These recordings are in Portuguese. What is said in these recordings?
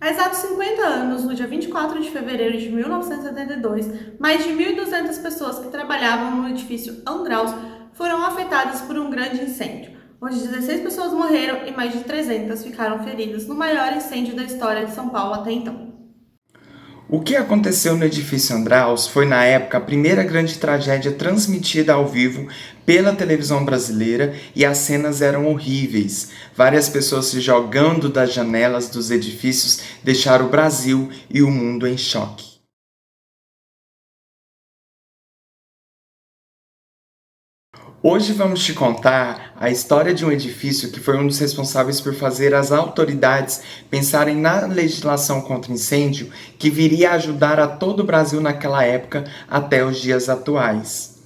Há exatos 50 anos, no dia 24 de fevereiro de 1972, mais de 1.200 pessoas que trabalhavam no edifício Andraus foram afetadas por um grande incêndio, onde 16 pessoas morreram e mais de 300 ficaram feridas no maior incêndio da história de São Paulo até então. O que aconteceu no edifício Andraus foi, na época, a primeira grande tragédia transmitida ao vivo pela televisão brasileira e as cenas eram horríveis. Várias pessoas se jogando das janelas dos edifícios deixaram o Brasil e o mundo em choque. Hoje vamos te contar a história de um edifício que foi um dos responsáveis por fazer as autoridades pensarem na legislação contra incêndio que viria a ajudar a todo o Brasil naquela época até os dias atuais.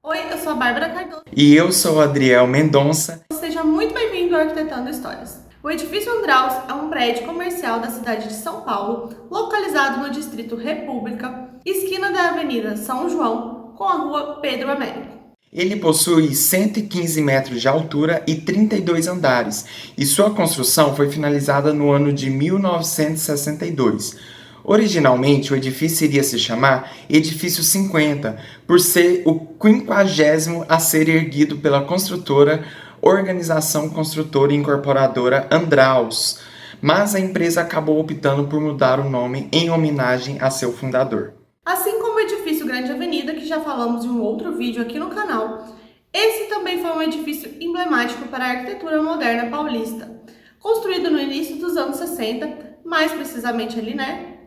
Oi, eu sou a Bárbara Cardoso. E eu sou o Adriel Mendonça. Seja muito bem-vindo ao Arquitetando Histórias. O edifício Andraus é um prédio comercial da cidade de São Paulo, localizado no distrito República, esquina da Avenida São João, com a rua Pedro Américo. Ele possui 115 metros de altura e 32 andares, e sua construção foi finalizada no ano de 1962. Originalmente, o edifício iria se chamar Edifício 50, por ser o 50º a ser erguido pela construtora Organização Construtora e Incorporadora Andraus, mas a empresa acabou optando por mudar o nome em homenagem a seu fundador. Assim como o edifício Grande Avenida, que já falamos em um outro vídeo aqui no canal, esse também foi um edifício emblemático para a arquitetura moderna paulista. Construído no início dos anos 60, mais precisamente ali,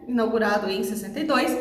inaugurado em 62,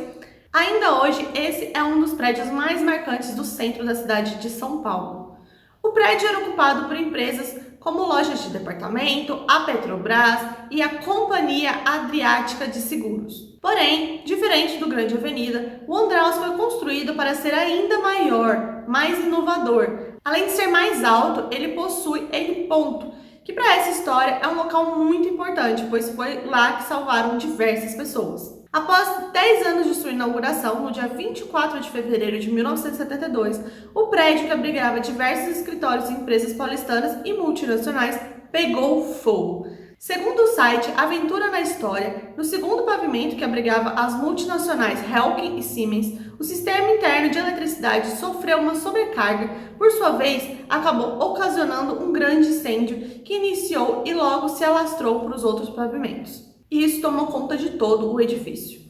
ainda hoje esse é um dos prédios mais marcantes do centro da cidade de São Paulo. O prédio era ocupado por empresas como lojas de departamento, a Petrobras e a Companhia Adriática de Seguros. Porém, diferente do Grande Avenida, o Andraus foi construído para ser ainda maior, mais inovador. Além de ser mais alto, ele possui heliponto, que para essa história é um local muito importante, pois foi lá que salvaram diversas pessoas. Após 10 anos de sua inauguração, no dia 24 de fevereiro de 1972, o prédio que abrigava diversos escritórios e empresas paulistanas e multinacionais pegou fogo. Segundo o site Aventura na História, no segundo pavimento que abrigava as multinacionais Helkin e Siemens, o sistema interno de eletricidade sofreu uma sobrecarga, por sua vez, acabou ocasionando um grande incêndio que iniciou e logo se alastrou para os outros pavimentos. E isso tomou conta de todo o edifício.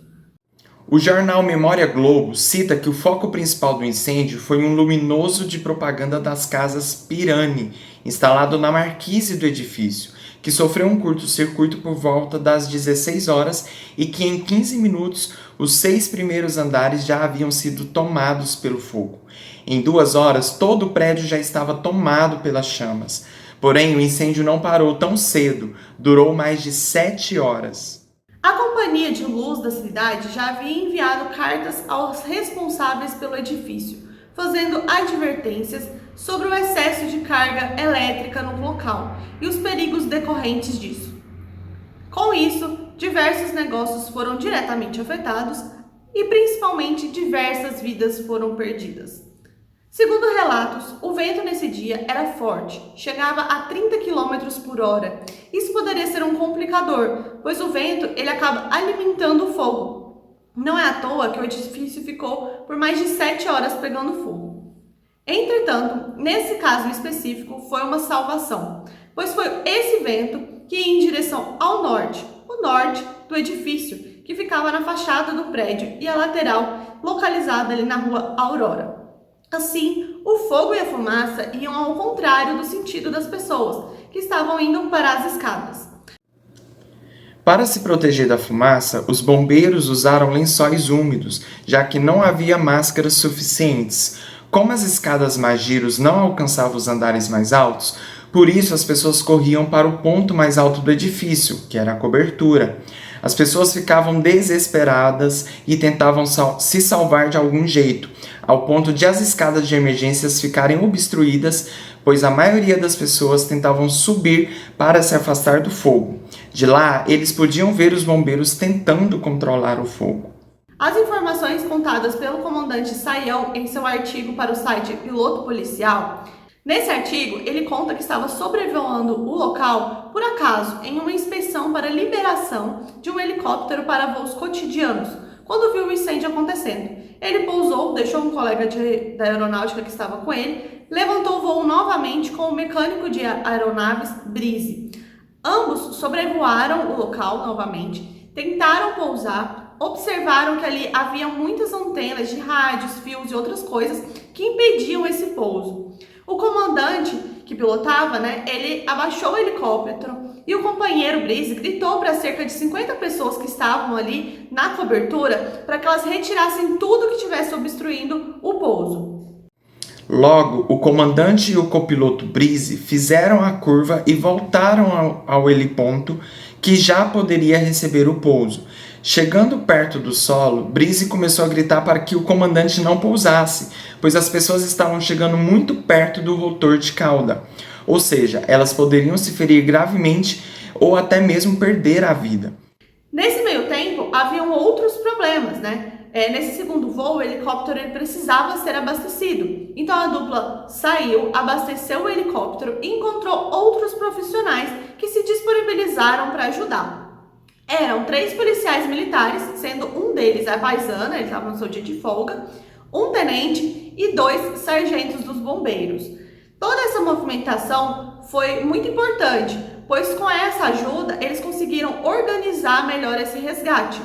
O jornal Memória Globo cita que o foco principal do incêndio foi um luminoso de propaganda das casas Pirani, instalado na marquise do edifício, que sofreu um curto-circuito por volta das 16 horas e que em 15 minutos os 6 primeiros andares já haviam sido tomados pelo fogo. Em 2 horas, todo o prédio já estava tomado pelas chamas. Porém, o incêndio não parou tão cedo, durou mais de 7 horas. A companhia de luz da cidade já havia enviado cartas aos responsáveis pelo edifício, fazendo advertências sobre o excesso de carga elétrica no local e os perigos decorrentes disso. Com isso, diversos negócios foram diretamente afetados e principalmente diversas vidas foram perdidas. Segundo relatos, o vento nesse dia era forte, chegava a 30 km por hora. Isso poderia ser um complicador, pois o vento ele acaba alimentando o fogo. Não é à toa que o edifício ficou por mais de 7 horas pegando fogo. Entretanto, nesse caso específico, foi uma salvação, pois foi esse vento que ia em direção ao norte, o norte do edifício, que ficava na fachada do prédio e a lateral, localizada ali na rua Aurora. Assim, o fogo e a fumaça iam ao contrário do sentido das pessoas, que estavam indo para as escadas. Para se proteger da fumaça, os bombeiros usaram lençóis úmidos, já que não havia máscaras suficientes. Como as escadas mais giros não alcançavam os andares mais altos, por isso as pessoas corriam para o ponto mais alto do edifício, que era a cobertura. As pessoas ficavam desesperadas e tentavam se salvar de algum jeito, ao ponto de as escadas de emergências ficarem obstruídas, pois a maioria das pessoas tentavam subir para se afastar do fogo. De lá, eles podiam ver os bombeiros tentando controlar o fogo. As informações contadas pelo comandante Saião em seu artigo para o site Piloto Policial Nesse artigo, ele conta que estava sobrevoando o local, por acaso, em uma inspeção para liberação de um helicóptero para voos cotidianos, quando viu o incêndio acontecendo. Ele pousou, deixou um colega da aeronáutica que estava com ele, levantou o voo novamente com o mecânico de aeronaves Brise. Ambos sobrevoaram o local novamente, tentaram pousar, observaram que ali havia muitas antenas de rádios, fios e outras coisas que impediam esse pouso. O comandante que pilotava, ele abaixou o helicóptero e o companheiro Brise gritou para cerca de 50 pessoas que estavam ali na cobertura para que elas retirassem tudo que estivesse obstruindo o pouso. Logo, o comandante e o copiloto Brise fizeram a curva e voltaram ao heliponto que já poderia receber o pouso. Chegando perto do solo, Brise começou a gritar para que o comandante não pousasse, pois as pessoas estavam chegando muito perto do rotor de cauda, ou seja, elas poderiam se ferir gravemente ou até mesmo perder a vida. Nesse meio tempo, haviam outros problemas, Nesse segundo voo, o helicóptero ele precisava ser abastecido. Então a dupla saiu, abasteceu o helicóptero e encontrou outros profissionais que se disponibilizaram para ajudar. Eram 3 policiais militares, sendo um deles a paisana, ele estava no seu dia de folga, um tenente e 2 sargentos dos bombeiros. Toda essa movimentação foi muito importante, pois com essa ajuda eles conseguiram organizar melhor esse resgate.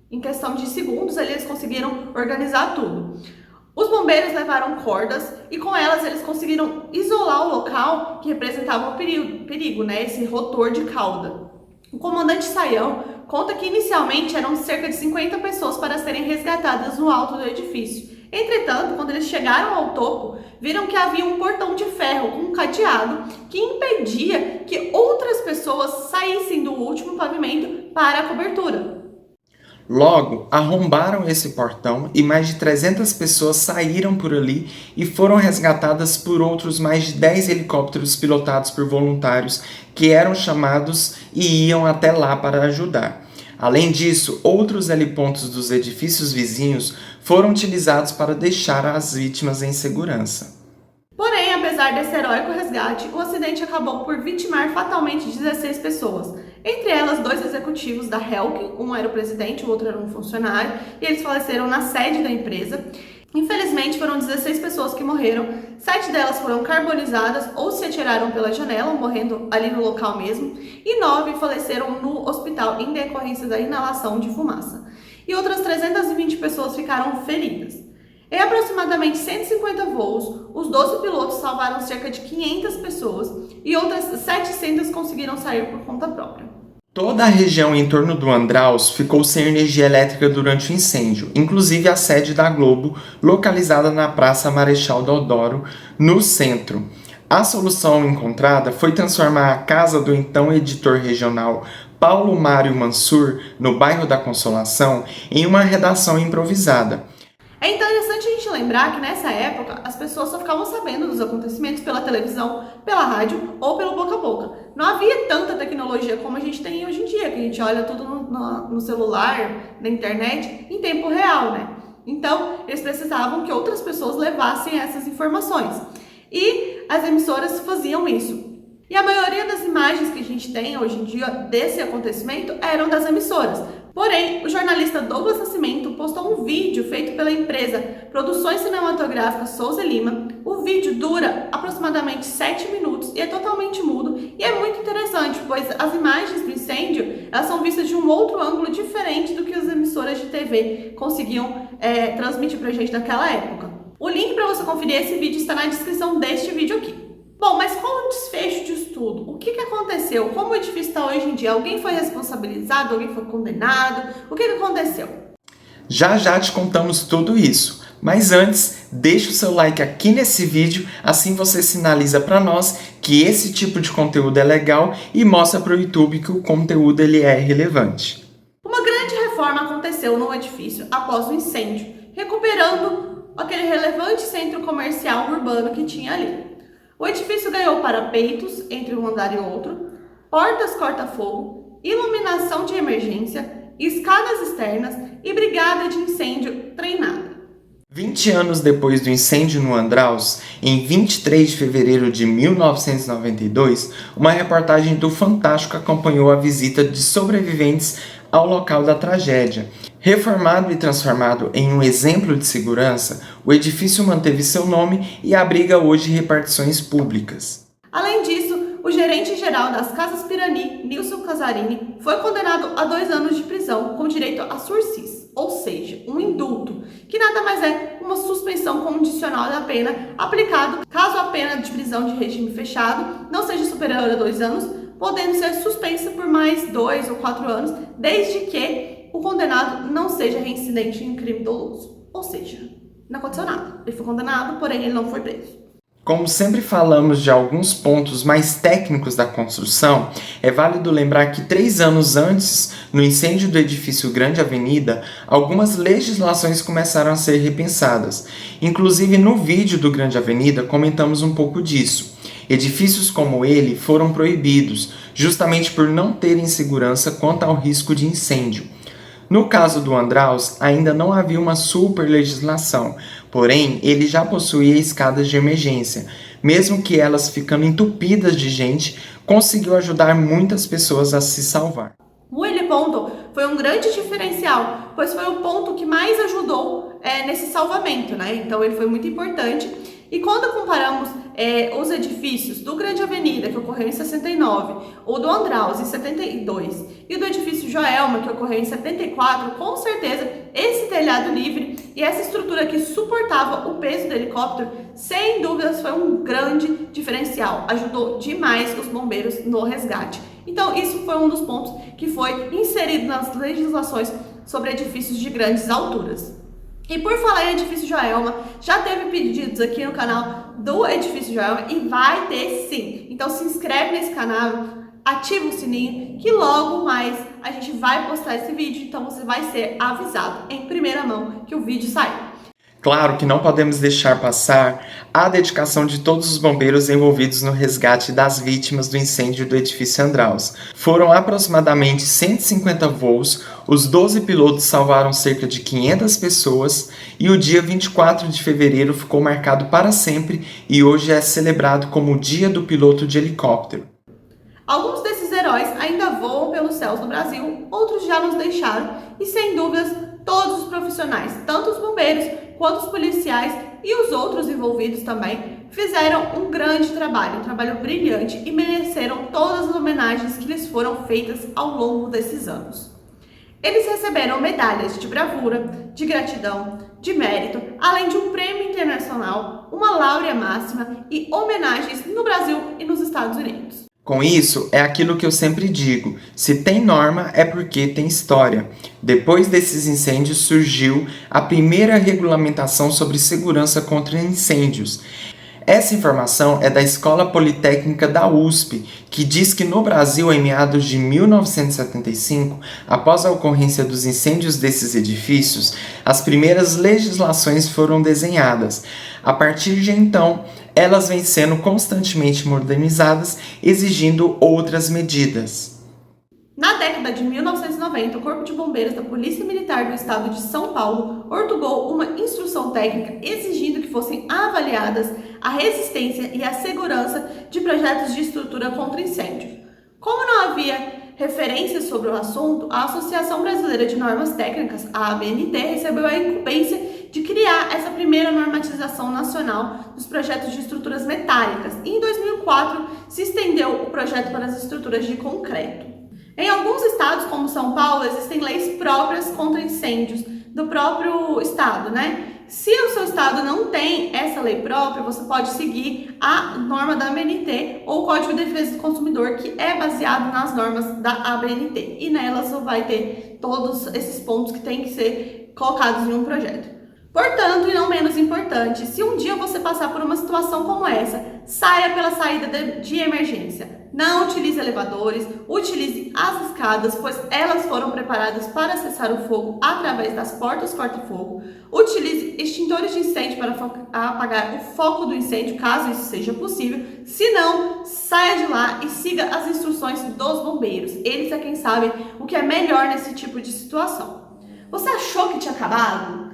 Em questão de segundos, eles conseguiram organizar tudo. Os bombeiros levaram cordas e com elas eles conseguiram isolar o local que representava o perigo, esse rotor de cauda. O comandante Saião conta que inicialmente eram cerca de 50 pessoas para serem resgatadas no alto do edifício. Entretanto, quando eles chegaram ao topo, viram que havia um portão de ferro com um cadeado que impedia que outras pessoas saíssem do último pavimento para a cobertura. Logo, arrombaram esse portão e mais de 300 pessoas saíram por ali e foram resgatadas por outros mais de 10 helicópteros pilotados por voluntários que eram chamados e iam até lá para ajudar. Além disso, outros helipontos dos edifícios vizinhos foram utilizados para deixar as vítimas em segurança. Porém, apesar desse heróico resgate, o acidente acabou por vitimar fatalmente 16 pessoas. Entre elas, 2 executivos da Helk, um era o presidente, o outro era um funcionário, e eles faleceram na sede da empresa. Infelizmente, foram 16 pessoas que morreram, 7 delas foram carbonizadas ou se atiraram pela janela, morrendo ali no local mesmo, e 9 faleceram no hospital em decorrência da inalação de fumaça. E outras 320 pessoas ficaram feridas. Em aproximadamente 150 voos, os 12 pilotos salvaram cerca de 500 pessoas e outras 700 conseguiram sair por conta própria. Toda a região em torno do Andraus ficou sem energia elétrica durante o incêndio, inclusive a sede da Globo, localizada na Praça Marechal Deodoro, no centro. A solução encontrada foi transformar a casa do então editor regional Paulo Mário Mansur, no bairro da Consolação, em uma redação improvisada. É interessante a gente lembrar que nessa época as pessoas só ficavam sabendo dos acontecimentos pela televisão, pela rádio ou pelo boca a boca. Não havia tanta tecnologia como a gente tem hoje em dia, que a gente olha tudo no celular, na internet, em tempo real, Então, eles precisavam que outras pessoas levassem essas informações. E as emissoras faziam isso. E a maioria das imagens que a gente tem hoje em dia desse acontecimento eram das emissoras. Porém, o jornalista Douglas Nascimento postou um vídeo feito pela empresa Produções Cinematográficas Souza Lima. O vídeo dura aproximadamente 7 minutos e é totalmente mudo. E é muito interessante, pois as imagens do incêndio elas são vistas de um outro ângulo diferente do que as emissoras de TV conseguiam transmitir pra gente naquela época. O link para você conferir esse vídeo está na descrição deste vídeo aqui. Bom, mas qual o desfecho disso tudo? O que aconteceu? Como o edifício está hoje em dia? Alguém foi responsabilizado? Alguém foi condenado? O que aconteceu? Já já te contamos tudo isso. Mas antes, deixa o seu like aqui nesse vídeo, assim você sinaliza para nós que esse tipo de conteúdo é legal e mostra para o YouTube que o conteúdo ele é relevante. Uma grande reforma aconteceu no edifício após o incêndio, recuperando aquele relevante centro comercial urbano que tinha ali. O edifício ganhou parapeitos entre um andar e outro, portas corta-fogo, iluminação de emergência, escadas externas e brigada de incêndio treinada. 20 anos depois do incêndio no Andraus, em 23 de fevereiro de 1992, uma reportagem do Fantástico acompanhou a visita de sobreviventes ao local da tragédia. Reformado e transformado em um exemplo de segurança, o edifício manteve seu nome e abriga hoje repartições públicas. Além disso, o gerente-geral das Casas Pirani, Nilson Casarini, foi condenado a 2 anos de prisão com direito a sursis, ou seja, um indulto, que nada mais é uma suspensão condicional da pena aplicado caso a pena de prisão de regime fechado não seja superior a 2 anos, podendo ser suspensa por mais 2 ou 4 anos, desde que o condenado não seja reincidente em crime doloso. Ou seja, não aconteceu nada. Ele foi condenado, porém ele não foi preso. Como sempre falamos de alguns pontos mais técnicos da construção, é válido lembrar que 3 anos antes, no incêndio do edifício Grande Avenida, algumas legislações começaram a ser repensadas. Inclusive no vídeo do Grande Avenida comentamos um pouco disso. Edifícios como ele foram proibidos, justamente por não terem segurança quanto ao risco de incêndio. No caso do Andraus, ainda não havia uma super legislação, porém ele já possuía escadas de emergência. Mesmo que elas ficando entupidas de gente, conseguiu ajudar muitas pessoas a se salvar. O heliponto foi um grande diferencial, pois foi o ponto que mais ajudou nesse salvamento, né? Então ele foi muito importante. E quando comparamos os edifícios do Grande Avenida, que ocorreu em 69, ou do Andraus, em 72, e o do edifício Joelma, que ocorreu em 74, com certeza esse telhado livre e essa estrutura que suportava o peso do helicóptero, sem dúvidas foi um grande diferencial. Ajudou demais os bombeiros no resgate. Então isso foi um dos pontos que foi inserido nas legislações sobre edifícios de grandes alturas. E por falar em edifício Joelma, já teve pedidos aqui no canal do edifício Joelma e vai ter sim. Então se inscreve nesse canal, ativa o sininho que logo mais a gente vai postar esse vídeo, então você vai ser avisado em primeira mão que o vídeo saiu. Claro que não podemos deixar passar a dedicação de todos os bombeiros envolvidos no resgate das vítimas do incêndio do edifício Andraus. Foram aproximadamente 150 voos, os 12 pilotos salvaram cerca de 500 pessoas e o dia 24 de fevereiro ficou marcado para sempre e hoje é celebrado como o Dia do Piloto de Helicóptero. Alguns desses heróis ainda voam pelos céus do Brasil, outros já nos deixaram e sem dúvidas todos os profissionais, tanto os bombeiros quanto os policiais e os outros envolvidos também, fizeram um grande trabalho, um trabalho brilhante e mereceram todas as homenagens que lhes foram feitas ao longo desses anos. Eles receberam medalhas de bravura, de gratidão, de mérito, além de um prêmio internacional, uma láurea máxima e homenagens no Brasil e nos Estados Unidos. Com isso, é aquilo que eu sempre digo, se tem norma é porque tem história. Depois desses incêndios surgiu a primeira regulamentação sobre segurança contra incêndios. Essa informação é da Escola Politécnica da USP, que diz que no Brasil, em meados de 1975, após a ocorrência dos incêndios desses edifícios, as primeiras legislações foram desenhadas. A partir de então, elas vêm sendo constantemente modernizadas, exigindo outras medidas. Na década de 1990, o Corpo de Bombeiros da Polícia Militar do Estado de São Paulo ortogou uma instrução técnica exigindo que fossem avaliadas a resistência e a segurança de projetos de estrutura contra incêndio. Como não havia referências sobre o assunto, a Associação Brasileira de Normas Técnicas, a ABNT, recebeu a incumbência de criar essa primeira normatização nacional dos projetos de estruturas metálicas e em 2004 se estendeu o projeto para as estruturas de concreto. Em alguns estados, como São Paulo, existem leis próprias contra incêndios do próprio estado, né? Se o seu estado não tem essa lei própria, você pode seguir a norma da ABNT ou o Código de Defesa do Consumidor, que é baseado nas normas da ABNT. E nelas você vai ter todos esses pontos que têm que ser colocados em um projeto. Portanto, e não menos importante, se um dia você passar por uma situação como essa, saia pela saída de emergência. Não utilize elevadores, utilize as escadas, pois elas foram preparadas para cessar o fogo através das portas corta-fogo. Utilize extintores de incêndio para apagar o foco do incêndio, caso isso seja possível. Se não, saia de lá e siga as instruções dos bombeiros. Eles é quem sabem o que é melhor nesse tipo de situação. Você achou que tinha acabado?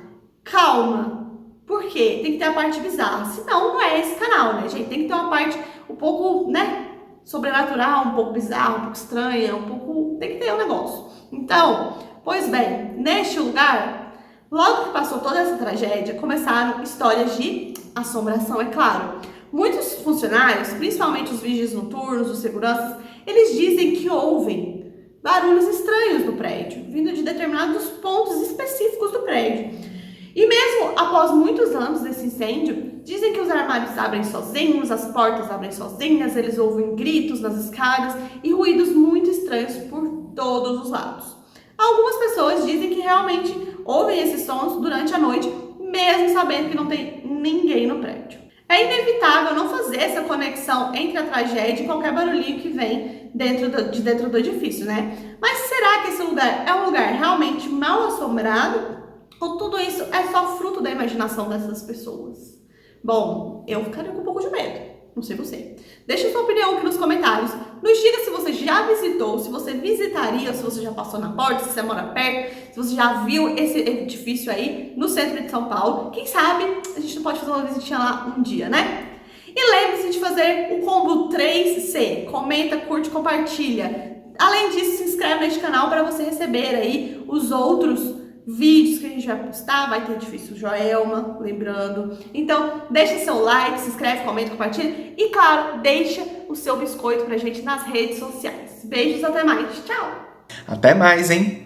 Calma! Por quê? Tem que ter a parte bizarra. Senão, não é esse canal, né, gente? Tem que ter uma parte um pouco, né, sobrenatural, um pouco bizarra, um pouco estranha, um pouco... Tem que ter um negócio. Então, pois bem, neste lugar, logo que passou toda essa tragédia, começaram histórias de assombração, é claro. Muitos funcionários, principalmente os vigias noturnos, os seguranças, eles dizem que ouvem barulhos estranhos no prédio, vindo de determinados pontos específicos do prédio. E mesmo após muitos anos desse incêndio, dizem que os armários abrem sozinhos, as portas abrem sozinhas, eles ouvem gritos nas escadas e ruídos muito estranhos por todos os lados. Algumas pessoas dizem que realmente ouvem esses sons durante a noite, mesmo sabendo que não tem ninguém no prédio. É inevitável não fazer essa conexão entre a tragédia e qualquer barulhinho que vem dentro do edifício, né? Mas será que esse lugar é um lugar realmente mal assombrado? Ou tudo isso é só fruto da imaginação dessas pessoas? Bom, eu ficaria com um pouco de medo. Não sei você. Deixa sua opinião aqui nos comentários. Nos diga se você já visitou, se você visitaria, se você já passou na porta, se você mora perto, se você já viu esse edifício aí no centro de São Paulo. Quem sabe a gente não pode fazer uma visitinha lá um dia, né? E lembre-se de fazer o combo 3C. Comenta, curte, compartilha. Além disso, se inscreve neste canal para você receber aí os outros vídeos que a gente vai postar. Vai ter Edifício Joelma, lembrando. Então, deixa seu like, se inscreve, comenta, compartilha. E, claro, deixa o seu biscoito pra gente nas redes sociais. Beijos, até mais. Tchau! Até mais, hein?